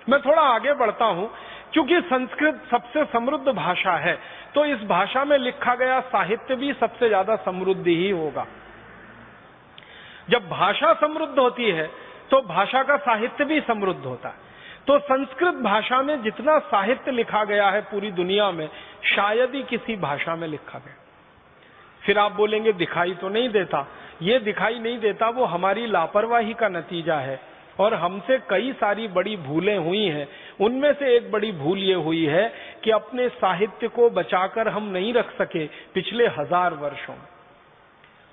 मैं थोड़ा आगे बढ़ता हूं, क्योंकि संस्कृत सबसे समृद्ध भाषा है, तो इस भाषा में लिखा गया साहित्य भी सबसे ज्यादा समृद्ध ही होगा। जब भाषा समृद्ध होती है तो भाषा का साहित्य भी समृद्ध होता है। तो संस्कृत भाषा में जितना साहित्य लिखा गया है पूरी दुनिया में, शायद ही किसी भाषा में लिखा गया। फिर आप बोलेंगे दिखाई तो नहीं देता। ये दिखाई नहीं देता वो हमारी लापरवाही का नतीजा है, और हमसे कई सारी बड़ी भूलें हुई हैं। उनमें से एक बड़ी भूल ये हुई है कि अपने साहित्य को बचाकर हम नहीं रख सके। पिछले 1000 वर्षों में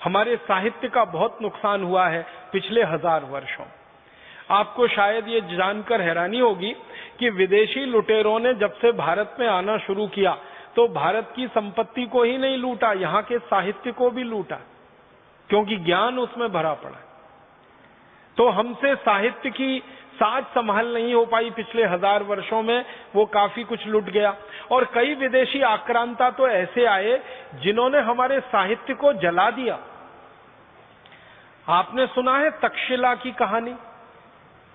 हमारे साहित्य का बहुत नुकसान हुआ है। पिछले 1000 वर्षों आपको शायद ये जानकर हैरानी होगी कि विदेशी लुटेरों ने जब से भारत में आना शुरू किया तो भारत की संपत्ति को ही नहीं लूटा, यहाँ के साहित्य को भी लूटा, क्योंकि ज्ञान उसमें भरा पड़ा। तो हमसे साहित्य की साज संभाल नहीं हो पाई पिछले 1000 वर्षों में, वो काफी कुछ लुट गया। और कई विदेशी आक्रांता तो ऐसे आए जिन्होंने हमारे साहित्य को जला दिया। आपने सुना है तक्षशिला की कहानी?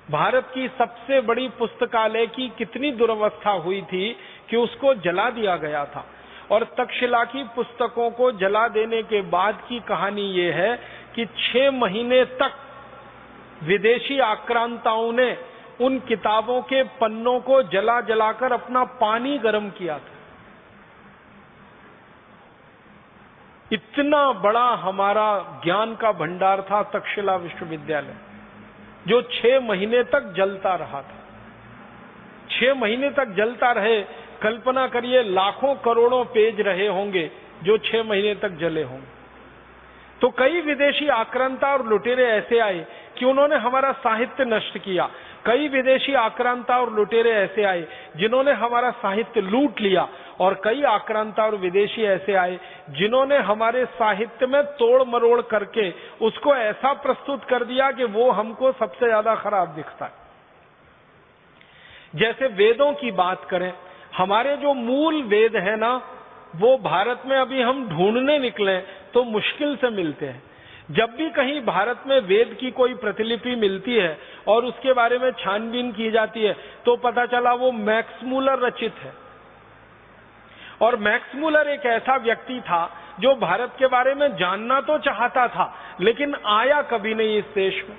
भारत की सबसे बड़ी पुस्तकालय की कितनी दुर्अवस्था हुई थी कि उसको जला दिया गया था। और तक्षशिला की पुस्तकों को जला देने के बाद की कहानी ये है कि 6 महीने तक विदेशी आक्रांताओं ने उन किताबों के पन्नों को जला जलाकर अपना पानी गर्म किया था। इतना बड़ा हमारा ज्ञान का भंडार था तक्षशिला विश्वविद्यालय, जो 6 महीने तक जलता रहा था। 6 महीने तक जलता रहे। कल्पना करिए लाखों करोड़ों पेज रहे होंगे जो 6 महीने तक जले होंगे। तो कई विदेशी आक्रांता और लुटेरे ऐसे आए कि उन्होंने हमारा साहित्य नष्ट किया। कई विदेशी आक्रांता और लुटेरे ऐसे आए जिन्होंने हमारा साहित्य लूट लिया। और कई आक्रांता और विदेशी ऐसे आए जिन्होंने हमारे साहित्य में तोड़ मरोड़ करके उसको ऐसा प्रस्तुत कर दिया कि वो हमको सबसे ज्यादा खराब दिखता है। जैसे वेदों की बात करें, हमारे जो मूल वेद है ना, वो भारत में अभी हम ढूंढने निकले तो मुश्किल से मिलते हैं। जब भी कहीं भारत में वेद की कोई प्रतिलिपि मिलती है और उसके बारे में छानबीन की जाती है तो पता चला वो मैक्स मूलर रचित है। और मैक्स मूलर एक ऐसा व्यक्ति था जो भारत के बारे में जानना तो चाहता था, लेकिन आया कभी नहीं इस देश में।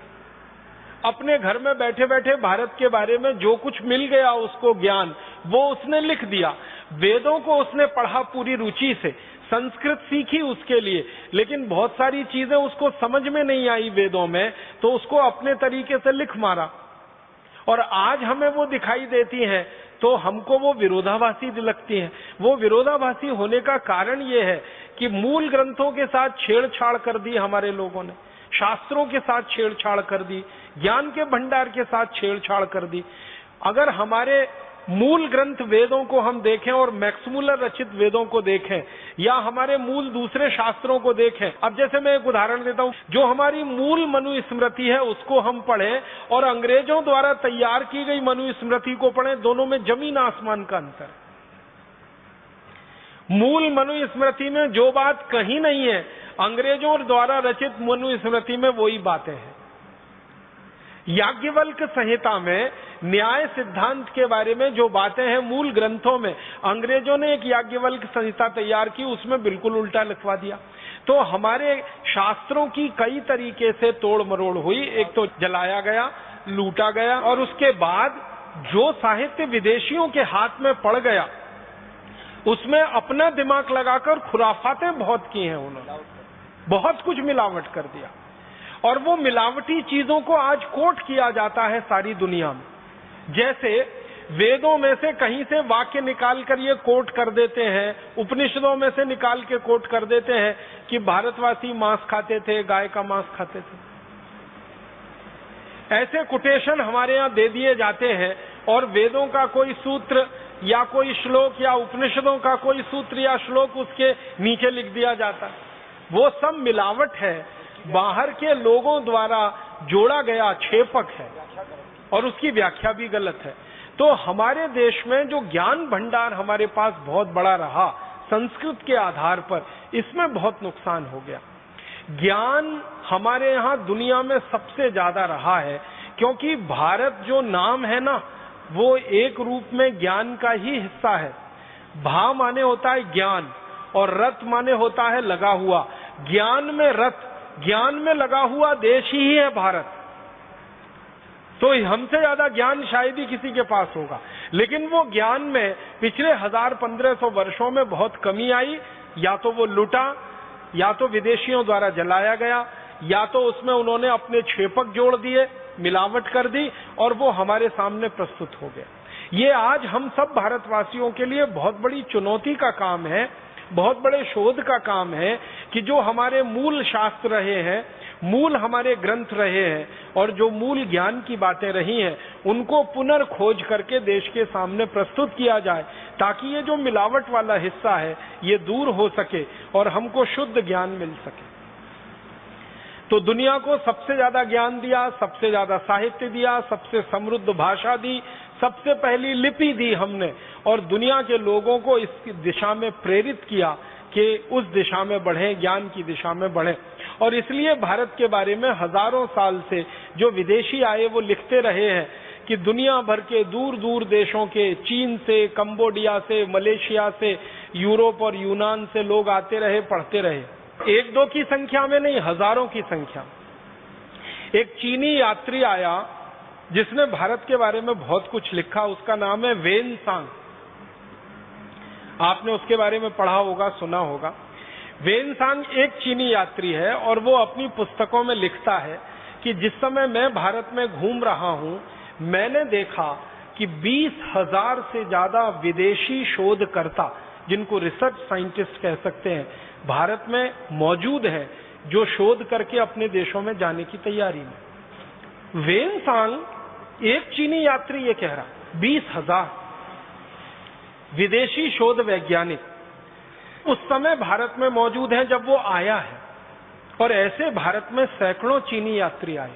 अपने घर में बैठे बैठे भारत के बारे में जो कुछ मिल गया उसको ज्ञान, वो उसने लिख दिया। वेदों को उसने पढ़ा पूरी रुचि से, संस्कृत सीखी उसके लिए, लेकिन बहुत सारी चीजें उसको समझ में नहीं आई वेदों में, तो उसको अपने तरीके से लिख मारा। और आज हमें वो दिखाई देती हैं तो हमको वो विरोधाभासी लगती हैं। वो विरोधाभासी होने का कारण ये है कि मूल ग्रंथों के साथ छेड़छाड़ कर दी हमारे लोगों ने, शास्त्रों के साथ छेड़छाड़ कर दी, ज्ञान के भंडार के साथ छेड़छाड़ कर दी। अगर हमारे मूल ग्रंथ वेदों को हम देखें और मैक्स मूलर रचित वेदों को देखें, या हमारे मूल दूसरे शास्त्रों को देखें, अब जैसे मैं एक उदाहरण देता हूं, जो हमारी मूल मनुस्मृति है उसको हम पढ़ें और अंग्रेजों द्वारा तैयार की गई मनुस्मृति को पढ़ें, दोनों में जमीन आसमान का अंतर। मूल मनुस्मृति में जो बात कहीं नहीं है, अंग्रेजों द्वारा रचित मनुस्मृति में वही बातें हैं। याज्ञवल्क्य संहिता में न्याय सिद्धांत के बारे में जो बातें हैं मूल ग्रंथों में, अंग्रेजों ने एक याज्ञवल्क्य संहिता तैयार की, उसमें बिल्कुल उल्टा लिखवा दिया। तो हमारे शास्त्रों की कई तरीके से तोड़ मरोड़ हुई। एक तो जलाया गया, लूटा गया, और उसके बाद जो साहित्य विदेशियों के हाथ में पड़ गया उसमें अपना दिमाग लगाकर खुराफातें बहुत की हैं उन्होंने, बहुत कुछ मिलावट कर दिया। और वो मिलावटी चीजों को आज कोट किया जाता है सारी दुनिया में। जैसे वेदों में से कहीं से वाक्य निकाल कर ये कोट कर देते हैं, उपनिषदों में से निकाल के कोट कर देते हैं कि भारतवासी मांस खाते थे, गाय का मांस खाते थे। ऐसे कोटेशन हमारे यहाँ दे दिए जाते हैं और वेदों का कोई सूत्र या कोई श्लोक या उपनिषदों का कोई सूत्र या श्लोक उसके नीचे लिख दिया जाता है। वो सब मिलावट है, बाहर के लोगों द्वारा जोड़ा गया छेपक है और उसकी व्याख्या भी गलत है। तो हमारे देश में जो ज्ञान भंडार हमारे पास बहुत बड़ा रहा संस्कृत के आधार पर, इसमें बहुत नुकसान हो गया। ज्ञान हमारे यहाँ दुनिया में सबसे ज्यादा रहा है, क्योंकि भारत जो नाम है ना, वो एक रूप में ज्ञान का ही हिस्सा है। भा माने होता है ज्ञान और रथ माने होता है लगा हुआ। ज्ञान में रथ, ज्ञान में लगा हुआ देश ही है भारत। तो हमसे ज्यादा ज्ञान शायद ही किसी के पास होगा, लेकिन वो ज्ञान में पिछले 1000-1500 वर्षों में बहुत कमी आई। या तो वो लुटा, या तो विदेशियों द्वारा जलाया गया, या तो उसमें उन्होंने अपने छेपक जोड़ दिए, मिलावट कर दी और वो हमारे सामने प्रस्तुत हो गया। ये आज हम सब भारतवासियों के लिए बहुत बड़ी चुनौती का काम है, बहुत बड़े शोध का काम है कि जो हमारे मूल शास्त्र रहे हैं, मूल हमारे ग्रंथ रहे हैं और जो मूल ज्ञान की बातें रही हैं, उनको पुनर्खोज करके देश के सामने प्रस्तुत किया जाए, ताकि ये जो मिलावट वाला हिस्सा है ये दूर हो सके और हमको शुद्ध ज्ञान मिल सके। तो दुनिया को सबसे ज्यादा ज्ञान दिया, सबसे ज्यादा साहित्य दिया, सबसे समृद्ध भाषा दी, सबसे पहली लिपि दी हमने, और दुनिया के लोगों को इस दिशा में प्रेरित किया कि उस दिशा में बढ़ें, ज्ञान की दिशा में बढ़ें। और इसलिए भारत के बारे में हजारों साल से जो विदेशी आए वो लिखते रहे हैं कि दुनिया भर के दूर दूर देशों के, चीन से, कंबोडिया से, मलेशिया से, यूरोप और यूनान से लोग आते रहे, पढ़ते रहे। एक दो की संख्या में नहीं, हजारों की संख्या। एक चीनी यात्री आया जिसने भारत के बारे में बहुत कुछ लिखा, उसका नाम है वेनसांग। आपने उसके बारे में पढ़ा होगा, सुना होगा। वेनसांग एक चीनी यात्री है और वो अपनी पुस्तकों में लिखता है कि जिस समय मैं भारत में घूम रहा हूं, मैंने देखा कि 20,000 से ज्यादा विदेशी शोधकर्ता, जिनको रिसर्च साइंटिस्ट कह सकते हैं, भारत में मौजूद है, जो शोध करके अपने देशों में जाने की तैयारी में। वेनसांग एक चीनी यात्री ये कह रहा, 20,000 विदेशी शोध वैज्ञानिक उस समय भारत में मौजूद हैं जब वो आया है, और ऐसे भारत में सैकड़ों चीनी यात्री आए।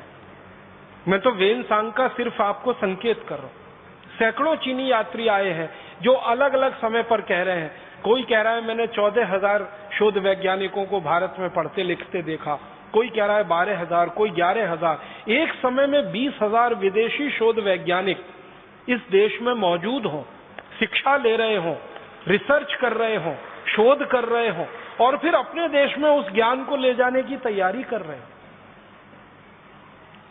मैं तो वेनसांग का सिर्फ आपको संकेत कर रहा हूं। सैकड़ों चीनी यात्री आए हैं जो अलग अलग समय पर कह रहे हैं। कोई कह रहा है मैंने 14,000 शोध वैज्ञानिकों को भारत में पढ़ते लिखते देखा, कोई कह रहा है 12,000, कोई 11,000। एक समय में 20,000 विदेशी शोध वैज्ञानिक इस देश में मौजूद हों, शिक्षा ले रहे हों, रिसर्च कर रहे हों, शोध कर रहे हों और फिर अपने देश में उस ज्ञान को ले जाने की तैयारी कर रहे हैं।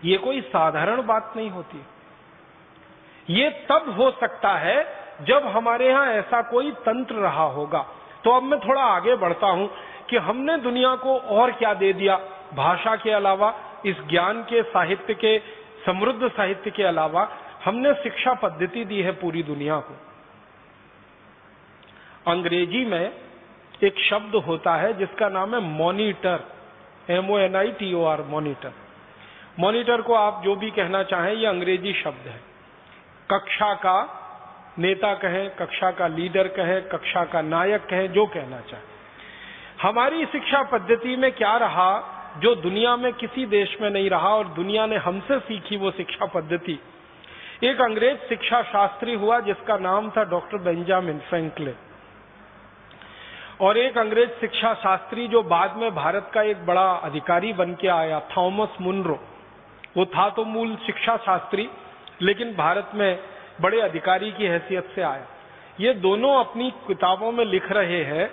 ये कोई साधारण बात नहीं होती। ये तब हो सकता है जब हमारे यहां ऐसा कोई तंत्र रहा होगा। तो अब मैं थोड़ा आगे बढ़ता हूं कि हमने दुनिया को और क्या दे दिया। भाषा के अलावा, इस ज्ञान के, साहित्य के, समृद्ध साहित्य के अलावा हमने शिक्षा पद्धति दी है पूरी दुनिया को। अंग्रेजी में एक शब्द होता है जिसका नाम है मॉनिटर, MONITOR, मॉनिटर। मॉनिटर को आप जो भी कहना चाहें, ये अंग्रेजी शब्द है। कक्षा का नेता कहें, कक्षा का लीडर कहें, कक्षा का नायक कहें, जो कहना चाहें। हमारी शिक्षा पद्धति में क्या रहा जो दुनिया में किसी देश में नहीं रहा और दुनिया ने हमसे सीखी वो शिक्षा पद्धति। एक अंग्रेज शिक्षा शास्त्री हुआ जिसका नाम था डॉक्टर बेंजामिन फ्रैंकलिन, और एक अंग्रेज शिक्षा शास्त्री जो बाद में भारत का एक बड़ा अधिकारी बन के आया, थॉमस मुनरो। वो था तो मूल शिक्षा शास्त्री, लेकिन भारत में बड़े अधिकारी की हैसियत से आया। ये दोनों अपनी किताबों में लिख रहे हैं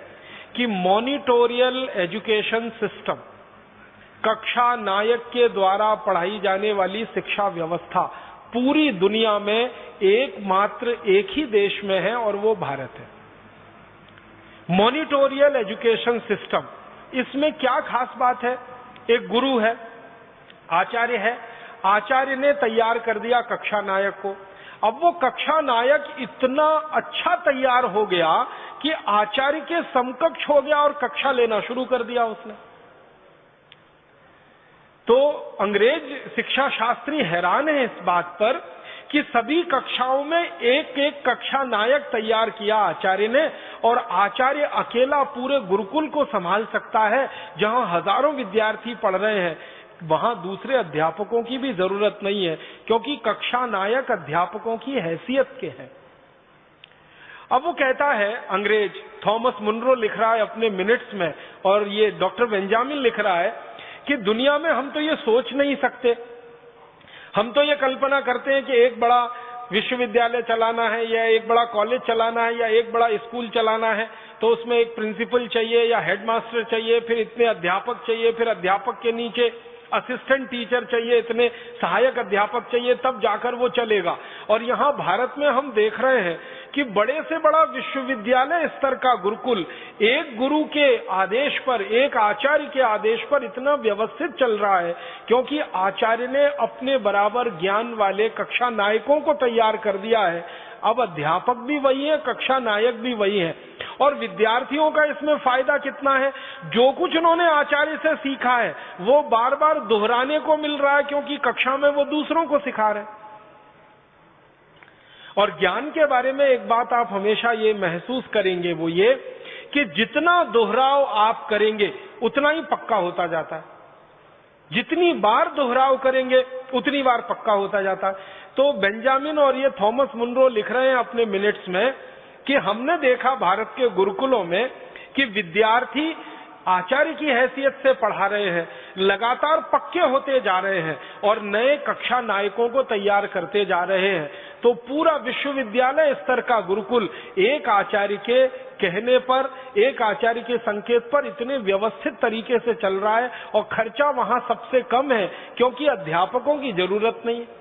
कि मॉनिटोरियल एजुकेशन सिस्टम, कक्षा नायक के द्वारा पढ़ाई जाने वाली शिक्षा व्यवस्था पूरी दुनिया में एकमात्र एक ही देश में है और वो भारत है। मॉनिटोरियल एजुकेशन सिस्टम, इसमें क्या खास बात है? एक गुरु है, आचार्य है, आचार्य ने तैयार कर दिया कक्षा नायक को। अब वो कक्षा नायक इतना अच्छा तैयार हो गया कि आचार्य के समकक्ष हो गया और कक्षा लेना शुरू कर दिया उसने। तो अंग्रेज शिक्षा शास्त्री हैरान है इस बात पर कि सभी कक्षाओं में एक एक कक्षा नायक तैयार किया आचार्य ने, और आचार्य अकेला पूरे गुरुकुल को संभाल सकता है। जहां हजारों विद्यार्थी पढ़ रहे हैं वहां दूसरे अध्यापकों की भी जरूरत नहीं है, क्योंकि कक्षा नायक अध्यापकों की हैसियत के हैं। अब वो कहता है, अंग्रेज थॉमस मुनरो लिख रहा है अपने मिनट्स में, और ये डॉक्टर बेंजामिन लिख रहा है कि दुनिया में हम तो ये सोच नहीं सकते, हम तो ये कल्पना करते हैं कि एक बड़ा विश्वविद्यालय चलाना है या एक बड़ा कॉलेज चलाना है या एक बड़ा स्कूल चलाना है तो उसमें एक प्रिंसिपल चाहिए या हेडमास्टर चाहिए, फिर इतने अध्यापक चाहिए, फिर अध्यापक के नीचे असिस्टेंट टीचर चाहिए, इतने सहायक अध्यापक चाहिए, तब जाकर वो चलेगा। और यहाँ भारत में हम देख रहे हैं कि बड़े से बड़ा विश्वविद्यालय स्तर का गुरुकुल एक गुरु के आदेश पर, एक आचार्य के आदेश पर इतना व्यवस्थित चल रहा है क्योंकि आचार्य ने अपने बराबर ज्ञान वाले कक्षा नायकों को तैयार कर दिया है। अब अध्यापक भी वही है, कक्षा नायक भी वही है। और विद्यार्थियों का इसमें फायदा कितना है, जो कुछ उन्होंने आचार्य से सीखा है वो बार बार दोहराने को मिल रहा है क्योंकि कक्षा में वो दूसरों को सिखा रहे हैं। और ज्ञान के बारे में एक बात आप हमेशा ये महसूस करेंगे, वो ये कि जितना दोहराव आप करेंगे उतना ही पक्का होता जाता है। जितनी बार दोहराव करेंगे उतनी बार पक्का होता जाता है। तो बेंजामिन और ये थॉमस मुनरो लिख रहे हैं अपने मिनट्स में कि हमने देखा भारत के गुरुकुलों में कि विद्यार्थी आचार्य की हैसियत से पढ़ा रहे हैं, लगातार पक्के होते जा रहे हैं और नए कक्षा नायकों को तैयार करते जा रहे हैं। तो पूरा विश्वविद्यालय स्तर का गुरुकुल एक आचार्य के कहने पर, एक आचार्य के संकेत पर इतने व्यवस्थित तरीके से चल रहा है और खर्चा वहां सबसे कम है क्योंकि अध्यापकों की जरूरत नहीं है।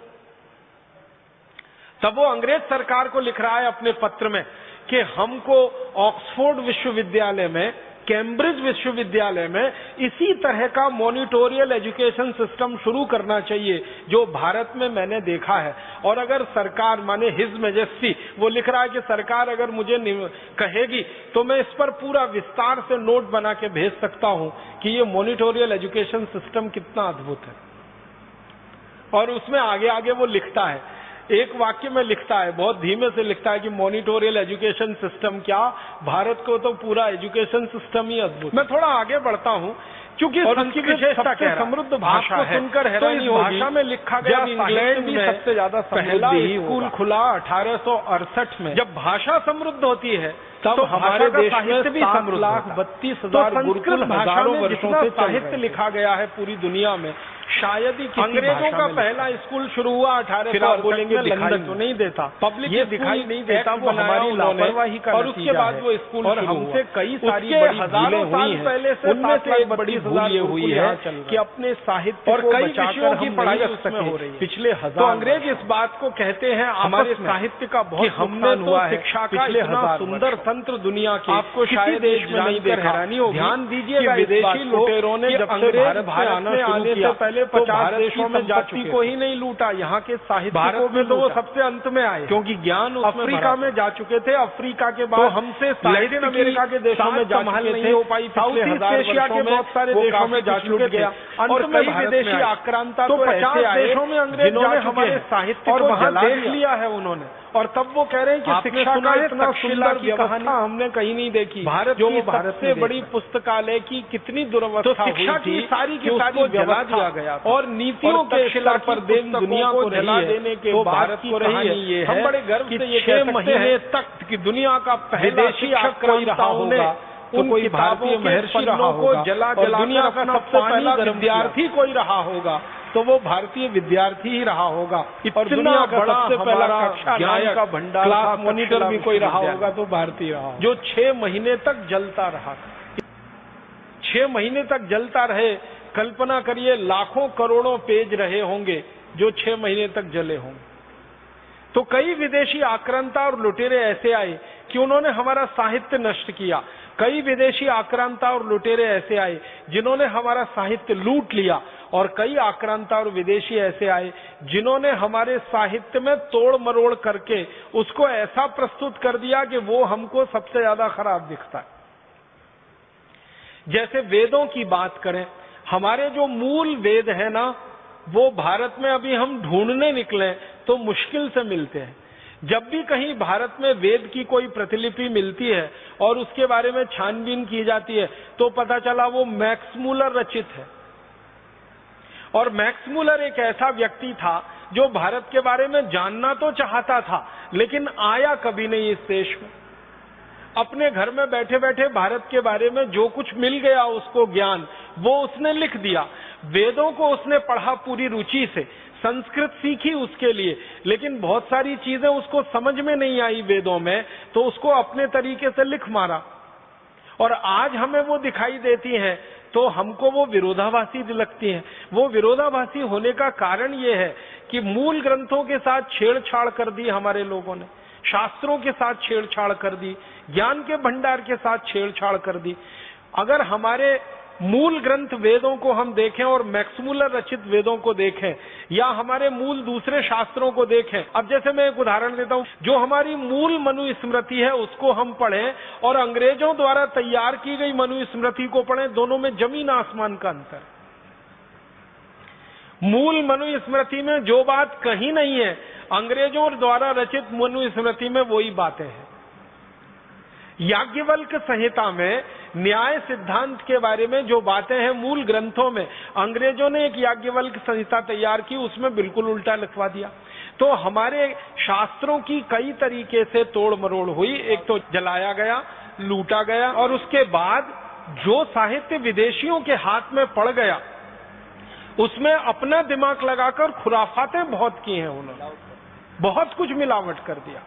तब वो अंग्रेज सरकार को लिख रहा है अपने पत्र में कि हमको ऑक्सफोर्ड विश्वविद्यालय में, कैम्ब्रिज विश्वविद्यालय में इसी तरह का मॉनिटोरियल एजुकेशन सिस्टम शुरू करना चाहिए जो भारत में मैंने देखा है। और अगर सरकार, माने हिज मैजेस्टी, वो लिख रहा है कि सरकार अगर मुझे कहेगी तो मैं इस पर पूरा विस्तार से नोट बना के भेज सकता हूं कि ये मॉनिटोरियल एजुकेशन सिस्टम कितना अद्भुत है। और उसमें आगे आगे वो लिखता है, एक वाक्य में लिखता है, बहुत धीमे से लिखता है कि मॉनिटोरियल एजुकेशन सिस्टम क्या, भारत को तो पूरा एजुकेशन सिस्टम ही अद्भुत। मैं थोड़ा आगे बढ़ता हूं क्योंकि उसकी विशेषता समृद्ध भाषा है, सुनकर हैरानी होगी। भाषा में लिखा गया इंग्लैंड में सबसे ज्यादा पहला स्कूल खुला 1868 में। जब भाषा समृद्ध होती है तब हमारे देश में भी 7,32,000 गुरुकुल हजारों वर्षों से साहित्य लिखा गया है पूरी दुनिया में। शायद ही अंग्रेजों का पहला स्कूल शुरू हुआ 1800 बोलेंगे लंदन तो नहीं देता, पब्लिक ये दिखाई नहीं देता, वो हमारी लापरवाही का और उसके बाद वो स्कूल और हमसे कई सारी बड़ी हजारों साल पहले से उनमें से एक बड़ी भूल ये हुई है कि अपने साहित्य और कई विषयों की पढ़ाई उसमें हो रही है पिछले हजार। तो अंग्रेज इस बात को कहते हैं हमारे साहित्य का बहुत नुकसान हुआ है, शिक्षा का इतना सुंदर तंत्र दुनिया के आपको शायद देश में नहीं देखा। हैरानी होगी, ध्यान दीजिएगा विदेशी लुटेरों ने जब से भारत में आने से पहले 50 देशों में जाति को ही नहीं लूटा, यहाँ के साहित्य में तो वो सबसे अंत में आए क्योंकि ज्ञान अफ्रीका में जा चुके थे। अफ्रीका के बाद हमसे लैटिन अमेरिका के देशों में जा चुके थे, हो पाई साउथ ईस्ट एशिया के बहुत सारे देशों में जा चुके थे और कई विदेशी आक्रांता तो 50 देशों में अंग्रेज जिन्होंने हमारे साहित्य और वहां देख लिया है उन्होंने। और तब वो कह रहे हैं कि शिक्षा का इतना सुंदर व्यवस्था हमने कहीं नहीं देखी। भारत की सबसे बड़ी पुस्तकालय की कितनी दुर्व्यवस्था हुई थी, शिक्षा की सारी जला दिया गया और नीतियों के खिलाफ पर दुनिया को जला देने के भारत को रही है। हम बड़े गर्व से ये 6 महीने तक की दुनिया का विदेशी आक्रांताओं ने उन कोई भारतीय महर्षि रहा को जला दुनिया का सबसे पहला विद्यार्थी कोई रहा होगा तो वो भारतीय विद्यार्थी ही रहा होगा। और दुनिया का सबसे पहला ज्ञान का भंडार क्लास मॉनिटर भी कोई रहा होगा तो भारतीय रहा, जो 6 महीने तक जलता रहा। 6 महीने तक जलता रहे, कल्पना करिए लाखों करोड़ों पेज रहे होंगे जो 6 महीने तक जले होंगे। तो कई विदेशी आक्रांता और लुटेरे ऐसे आए कि उन्होंने हमारा साहित्य नष्ट किया। कई विदेशी आक्रांता और लुटेरे ऐसे आए जिन्होंने हमारा साहित्य लूट लिया और कई आक्रांता और विदेशी ऐसे आए जिन्होंने हमारे साहित्य में तोड़ मरोड़ करके उसको ऐसा प्रस्तुत कर दिया कि वो हमको सबसे ज्यादा खराब दिखता है। जैसे वेदों की बात करें, हमारे जो मूल वेद है ना, वो भारत में अभी हम ढूंढने निकले तो मुश्किल से मिलते हैं। जब भी कहीं भारत में वेद की कोई प्रतिलिपि मिलती है और उसके बारे में छानबीन की जाती है तो पता चला वो मैक्स मूलर रचित है। और मैक्स मूलर एक ऐसा व्यक्ति था जो भारत के बारे में जानना तो चाहता था लेकिन आया कभी नहीं इस देश में। अपने घर में बैठे बैठे भारत के बारे में जो कुछ मिल गया उसको ज्ञान, वो उसने लिख दिया। वेदों को उसने पढ़ा पूरी रुचि से, संस्कृत सीखी उसके लिए, लेकिन बहुत सारी चीजें उसको समझ में नहीं आई वेदों में, तो उसको अपने तरीके से लिख मारा और आज हमें वो दिखाई देती हैं तो हमको वो विरोधाभासी लगती हैं। वो विरोधाभासी होने का कारण ये है कि मूल ग्रंथों के साथ छेड़छाड़ कर दी हमारे लोगों ने, शास्त्रों के साथ छेड़छाड़ कर दी, ज्ञान के भंडार के साथ छेड़छाड़ कर दी। अगर हमारे मूल ग्रंथ वेदों को हम देखें और मैक्स मुलर रचित वेदों को देखें या हमारे मूल दूसरे शास्त्रों को देखें, अब जैसे मैं एक उदाहरण देता हूं, जो हमारी मूल मनुस्मृति है उसको हम पढ़ें और अंग्रेजों द्वारा तैयार की गई मनुस्मृति को पढ़ें, दोनों में जमीन आसमान का अंतर। मूल मनुस्मृति में जो बात कहीं नहीं है, अंग्रेजों द्वारा रचित मनुस्मृति में वही बातें हैं। याज्ञवल्क संहिता में न्याय सिद्धांत के बारे में जो बातें हैं मूल ग्रंथों में, अंग्रेजों ने एक याज्ञवल्क संहिता तैयार की, उसमें बिल्कुल उल्टा लिखवा दिया। तो हमारे शास्त्रों की कई तरीके से तोड़ मरोड़ हुई। एक तो जलाया गया, लूटा गया, और उसके बाद जो साहित्य विदेशियों के हाथ में पड़ गया उसमें अपना दिमाग लगाकर खुराफातें बहुत की हैं उन्होंने, बहुत कुछ मिलावट कर दिया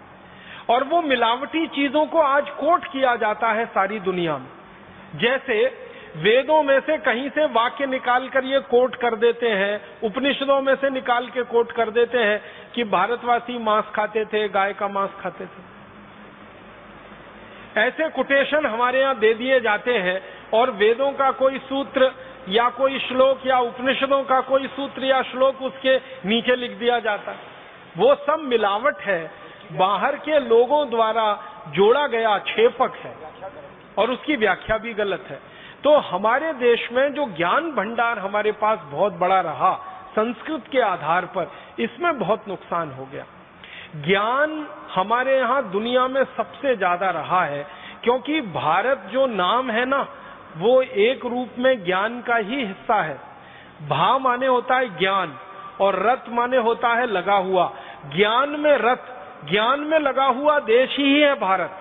और वो मिलावटी चीजों को आज कोट किया जाता है सारी दुनिया में। जैसे वेदों में से कहीं से वाक्य निकाल कर ये कोट कर देते हैं, उपनिषदों में से निकाल के कोट कर देते हैं कि भारतवासी मांस खाते थे, गाय का मांस खाते थे। ऐसे कोटेशन हमारे यहाँ दे दिए जाते हैं और वेदों का कोई सूत्र या कोई श्लोक या उपनिषदों का कोई सूत्र या श्लोक उसके नीचे लिख दिया जाता है। वो सब मिलावट है, बाहर के लोगों द्वारा जोड़ा गया छेपक है और उसकी व्याख्या भी गलत है। तो हमारे देश में जो ज्ञान भंडार हमारे पास बहुत बड़ा रहा संस्कृत के आधार पर, इसमें बहुत नुकसान हो गया। ज्ञान हमारे यहाँ दुनिया में सबसे ज्यादा रहा है क्योंकि भारत जो नाम है ना, वो एक रूप में ज्ञान का ही हिस्सा है। भा माने होता है ज्ञान और रत माने होता है लगा हुआ। ज्ञान में रत, ज्ञान में लगा हुआ देश ही है भारत।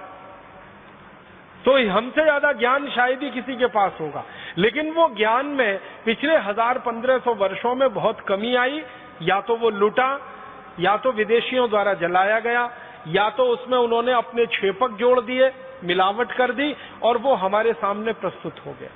तो हमसे ज्यादा ज्ञान शायद ही किसी के पास होगा, लेकिन वो ज्ञान में पिछले 1000-1500 वर्षों में बहुत कमी आई। या तो वो लुटा, या तो विदेशियों द्वारा जलाया गया, या तो उसमें उन्होंने अपने छेपक जोड़ दिए, मिलावट कर दी और वो हमारे सामने प्रस्तुत हो गया।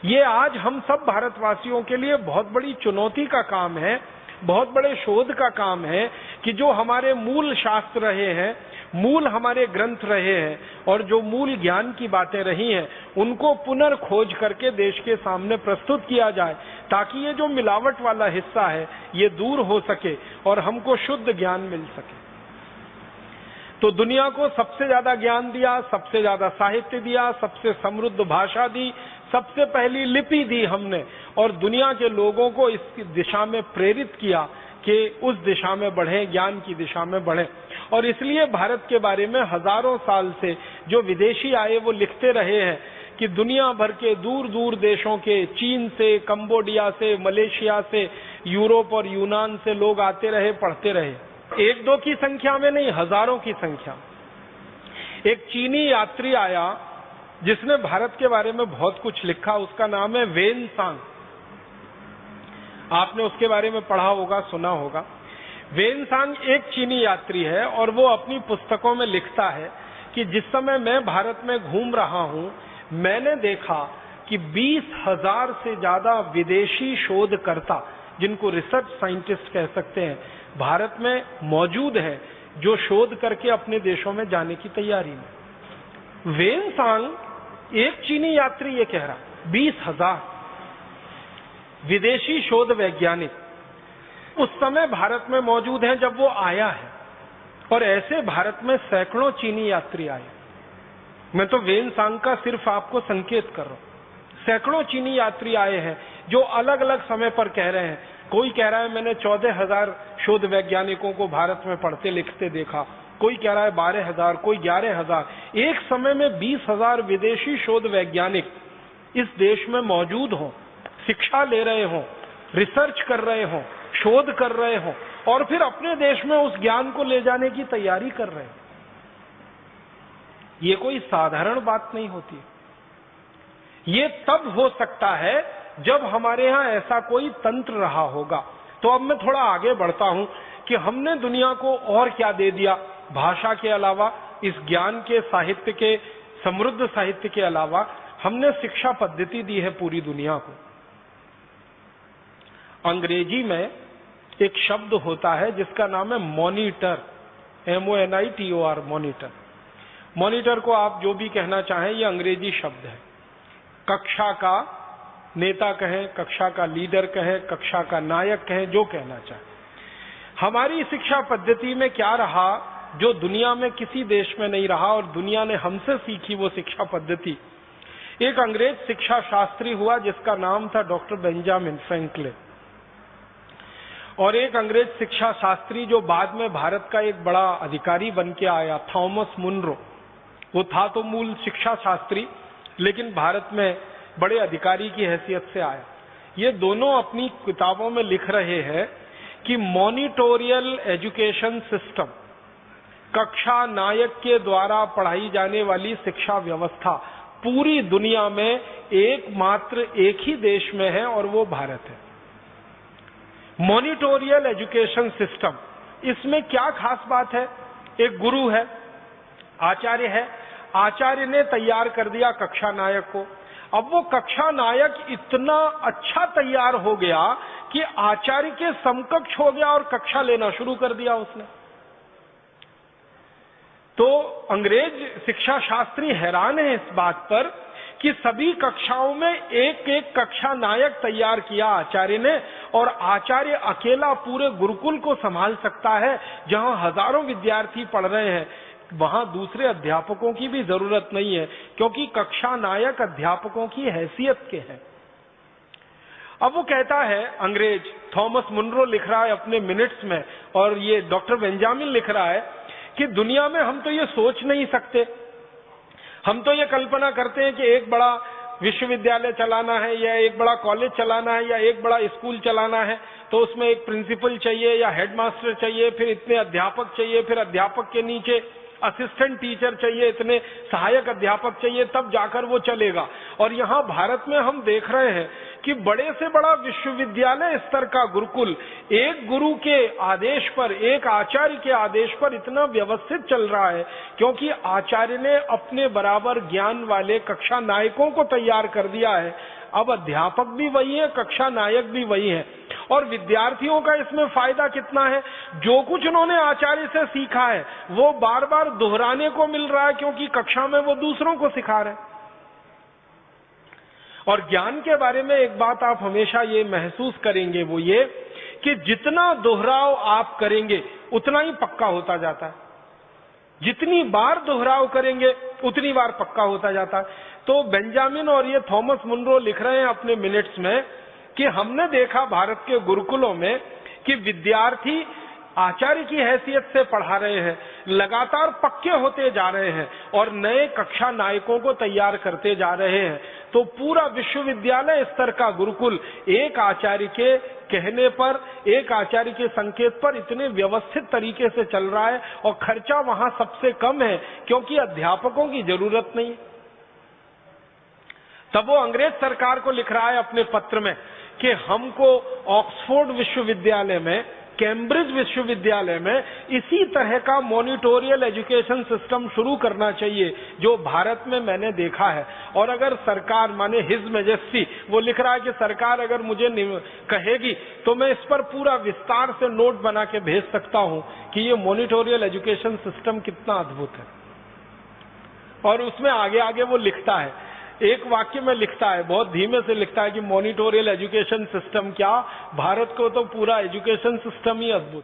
ये आज हम सब भारतवासियों के लिए बहुत बड़ी चुनौती का काम है, बहुत बड़े शोध का काम है कि जो हमारे मूल शास्त्र रहे हैं, मूल हमारे ग्रंथ रहे हैं और जो मूल ज्ञान की बातें रही हैं, उनको पुनर्खोज करके देश के सामने प्रस्तुत किया जाए ताकि ये जो मिलावट वाला हिस्सा है ये दूर हो सके और हमको शुद्ध ज्ञान मिल सके। तो दुनिया को सबसे ज्यादा ज्ञान दिया, सबसे ज्यादा साहित्य दिया, सबसे समृद्ध भाषा दी, सबसे पहली लिपि दी हमने और दुनिया के लोगों को इस दिशा में प्रेरित किया कि उस दिशा में बढ़े, ज्ञान की दिशा में बढ़े। और इसलिए भारत के बारे में हजारों साल से जो विदेशी आए वो लिखते रहे हैं कि दुनिया भर के दूर दूर देशों के, चीन से, कंबोडिया से, मलेशिया से, यूरोप और यूनान से लोग आते रहे, पढ़ते रहे। एक दो की संख्या में नहीं, हजारों की संख्या। एक चीनी यात्री आया जिसने भारत के बारे में बहुत कुछ लिखा, उसका नाम है वेन सांग। आपने उसके बारे में पढ़ा होगा, सुना होगा। वेन सांग एक चीनी यात्री है और वो अपनी पुस्तकों में लिखता है कि जिस समय मैं भारत में घूम रहा हूं, मैंने देखा कि 20,000 से ज्यादा विदेशी शोधकर्ता, जिनको रिसर्च साइंटिस्ट कह सकते हैं, भारत में मौजूद हैं जो शोध करके अपने देशों में जाने की तैयारी में। वेन सांग एक चीनी यात्री ये कह रहा, 20,000 विदेशी शोध वैज्ञानिक उस समय भारत में मौजूद हैं जब वो आया है। और ऐसे भारत में सैकड़ों चीनी यात्री आए। मैं तो वेन सांग का सिर्फ आपको संकेत कर रहा हूं। सैकड़ों चीनी यात्री आए हैं जो अलग अलग समय पर कह रहे हैं। कोई कह रहा है मैंने 14,000 शोध वैज्ञानिकों को भारत में पढ़ते लिखते देखा, कोई कह रहा है 12,000, कोई 11,000। एक समय में 20,000 विदेशी शोध वैज्ञानिक इस देश में मौजूद हों, शिक्षा ले रहे हों, रिसर्च कर रहे हों, शोध कर रहे हों और फिर अपने देश में उस ज्ञान को ले जाने की तैयारी कर रहे हैं। ये कोई साधारण बात नहीं होती। ये तब हो सकता है जब हमारे यहां ऐसा कोई तंत्र रहा होगा। तो अब मैं थोड़ा आगे बढ़ता हूं कि हमने दुनिया को और क्या दे दिया भाषा के अलावा, इस ज्ञान के, साहित्य के, समृद्ध साहित्य के अलावा हमने शिक्षा पद्धति दी है पूरी दुनिया को। अंग्रेजी में एक शब्द होता है जिसका नाम है मॉनिटर, MONITOR, मॉनिटर। मॉनिटर को आप जो भी कहना चाहें, ये अंग्रेजी शब्द है। कक्षा का नेता कहें, कक्षा का लीडर कहें, कक्षा का नायक कहें, जो कहना चाहें। हमारी शिक्षा पद्धति में क्या रहा जो दुनिया में किसी देश में नहीं रहा और दुनिया ने हमसे सीखी वो शिक्षा पद्धति। एक अंग्रेज शिक्षा शास्त्री हुआ जिसका नाम था डॉक्टर बेंजामिन फ्रैंकलिन, और एक अंग्रेज शिक्षा शास्त्री जो बाद में भारत का एक बड़ा अधिकारी बन के आया, थॉमस मुनरो। वो था तो मूल शिक्षा शास्त्री, लेकिन भारत में बड़े अधिकारी की हैसियत से आया। ये दोनों अपनी किताबों में लिख रहे हैं कि मॉनिटोरियल एजुकेशन सिस्टम, कक्षा नायक के द्वारा पढ़ाई जाने वाली शिक्षा व्यवस्था पूरी दुनिया में एकमात्र एक ही देश में है और वो भारत है। मॉनिटोरियल एजुकेशन सिस्टम, इसमें क्या खास बात है? एक गुरु है, आचार्य है, आचार्य ने तैयार कर दिया कक्षा नायक को। अब वो कक्षा नायक इतना अच्छा तैयार हो गया कि आचार्य के समकक्ष हो गया और कक्षा लेना शुरू कर दिया उसने। तो अंग्रेज शिक्षा शास्त्री हैरान है इस बात पर कि सभी कक्षाओं में एक एक कक्षा नायक तैयार किया आचार्य ने, और आचार्य अकेला पूरे गुरुकुल को संभाल सकता है। जहां हजारों विद्यार्थी पढ़ रहे हैं वहां दूसरे अध्यापकों की भी जरूरत नहीं है, क्योंकि कक्षा नायक अध्यापकों की हैसियत के हैं। अब वो कहता है, अंग्रेज थॉमस मुनरो लिख रहा है अपने मिनट्स में, और ये डॉक्टर बेंजामिन लिख रहा है कि दुनिया में हम तो ये सोच नहीं सकते, हम तो ये कल्पना करते हैं कि एक बड़ा विश्वविद्यालय चलाना है या एक बड़ा कॉलेज चलाना है या एक बड़ा स्कूल चलाना है, तो उसमें एक प्रिंसिपल चाहिए या हेडमास्टर चाहिए, फिर इतने अध्यापक चाहिए, फिर अध्यापक के नीचे असिस्टेंट टीचर चाहिए, इतने सहायक अध्यापक चाहिए, तब जाकर वो चलेगा। और यहाँ भारत में हम देख रहे हैं कि बड़े से बड़ा विश्वविद्यालय स्तर का गुरुकुल एक गुरु के आदेश पर, एक आचार्य के आदेश पर इतना व्यवस्थित चल रहा है, क्योंकि आचार्य ने अपने बराबर ज्ञान वाले कक्षा नायकों को तैयार कर दिया है। अब अध्यापक भी वही है, कक्षा नायक भी वही है, और विद्यार्थियों का इसमें फायदा कितना है? जो कुछ उन्होंने आचार्य से सीखा है वो बार बार दोहराने को मिल रहा है, क्योंकि कक्षा में वो दूसरों को सिखा रहे हैं। और ज्ञान के बारे में एक बात आप हमेशा ये महसूस करेंगे, वो ये कि जितना दोहराव आप करेंगे उतना ही पक्का होता जाता है। जितनी बार दोहराव करेंगे उतनी बार पक्का होता जाता है। तो बेंजामिन और ये थॉमस मुनरो लिख रहे हैं अपने मिनट्स में कि हमने देखा भारत के गुरुकुलों में कि विद्यार्थी आचार्य की हैसियत से पढ़ा रहे हैं, लगातार पक्के होते जा रहे हैं और नए कक्षा नायकों को तैयार करते जा रहे हैं। तो पूरा विश्वविद्यालय स्तर का गुरुकुल एक आचार्य के कहने पर, एक आचार्य के संकेत पर इतने व्यवस्थित तरीके से चल रहा है, और खर्चा वहां सबसे कम है क्योंकि अध्यापकों की जरूरत नहीं। तब वो अंग्रेज सरकार को लिख रहा है अपने पत्र में कि हमको ऑक्सफोर्ड विश्वविद्यालय में, कैम्ब्रिज विश्वविद्यालय में इसी तरह का मॉनिटोरियल एजुकेशन सिस्टम शुरू करना चाहिए जो भारत में मैंने देखा है। और अगर सरकार, माने हिज मैजेस्टी, वो लिख रहा है कि सरकार अगर मुझे कहेगी तो मैं इस पर पूरा विस्तार से नोट बना के भेज सकता हूं कि ये मॉनिटोरियल एजुकेशन सिस्टम कितना अद्भुत है। और उसमें आगे आगे वो लिखता है, एक वाक्य में लिखता है, बहुत धीमे से लिखता है कि मॉनिटोरियल एजुकेशन सिस्टम क्या, भारत को तो पूरा एजुकेशन सिस्टम ही अद्भुत।